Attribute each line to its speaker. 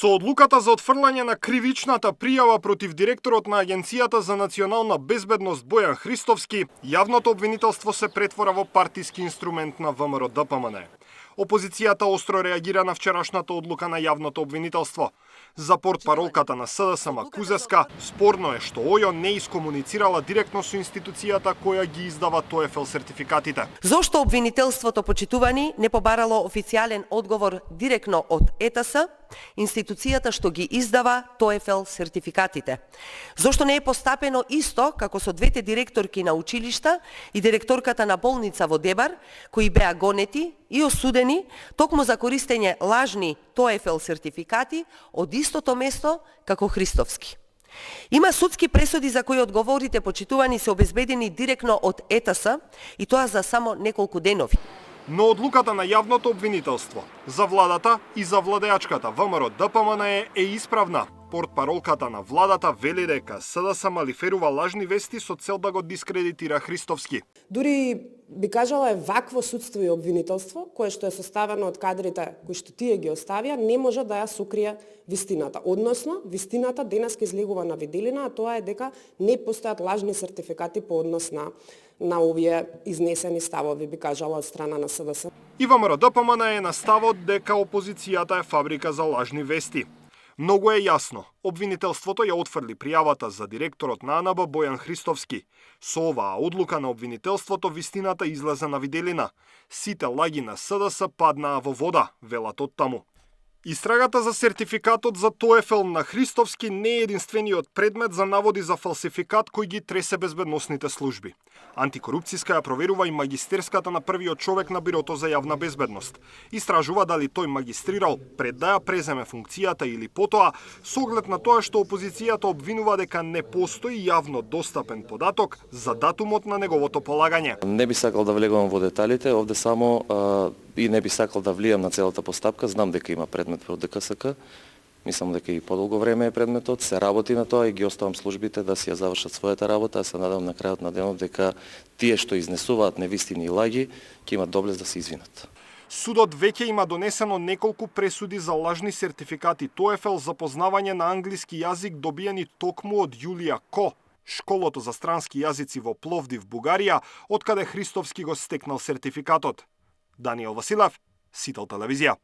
Speaker 1: Со одлуката за отфрлање на кривичната пријава против директорот на Агенцијата за национална безбедност Бојан Христовски, јавното обвинителство се претвора во партиски инструмент на ВМРО-ДПМН. Опозицијата остро реагира на вчерашната одлука на јавното обвинителство. За портпаролката на СДСМ Кузеска, спорно е што ОЈО не искомуницирала директно со институцијата која ги издава TOEFL сертификатите.
Speaker 2: Зошто обвинителството, почитувани, не побарало официјален одговор директно од ЕТС, институцијата што ги издава TOEFL сертификатите? Зошто не е постапено исто како со двете директорки на училишта и директорката на болница во Дебар, кои беа гонети и осудени токму за користење лажни TOEFL сертификати од истото место како Христовски? Има судски пресуди за кои одговорите, почитувани, се обезбедени директно од ЕТС и тоа за само неколку денови.
Speaker 1: Но одлуката на јавното обвинителство за владата и за владеачката ВМРО-ДПМН е исправна. Портпаролката на владата вели дека СДСМ лиферува лажни вести со цел да го дискредитира Христовски.
Speaker 3: Дури би кажала е вакво судство и обвинителство, кое што е составено од кадрите кои што тие ги оставија, не може да ја сокрие вистината. Односно, вистината денеска излегува на виделина, а тоа е дека не постојат лажни сертификати по однос на овие изнесени ставови, би кажала, од страна на СДСМ.
Speaker 1: И ВМРО-ДПМН е на ставот дека опозицијата е фабрика за лажни вести. Многу е јасно, обвинителството ја отфрли пријавата за директорот на АНБ Бојан Христовски. Со оваа одлука на обвинителството вистината излезе на виделина. Сите лаги на СДС паднаа во вода, велат од таму. Истрагата за сертификатот за TOEFL на Христовски не е единствениот предмет за наводи за фалсификат кој ги тресе безбедносните служби. Антикорупцијска ја проверува и магистерската на првиот човек на Бирото за јавна безбедност. Истражува дали тој магистрирал пред да ја преземе функцијата или потоа, со оглед на тоа што опозицијата обвинува дека не постои јавно достапен податок за датумот на неговото полагање.
Speaker 4: Не би сакал да влегувам во деталите, овде само и не би сакал да влијам на целата постапка. Знам дека има предмет пред ДКСК. Мислам дека и подолго време е предметот, се работи на тоа и ги оставам службите да си ја завршат својата работа, а се надам на крајот на денот дека тие што изнесуваат невистини и лаги ќе имат доблест да се извинат.
Speaker 1: Судот веќе има донесено неколку пресуди за лажни сертификати TOEFL за познавање на англиски јазик добиени токму од Јулија Ко, школото за странски јазици во Пловдив, Бугарија, од каде Христовски го стекнал сертификатот. Даниел Василев, Сител телевизија.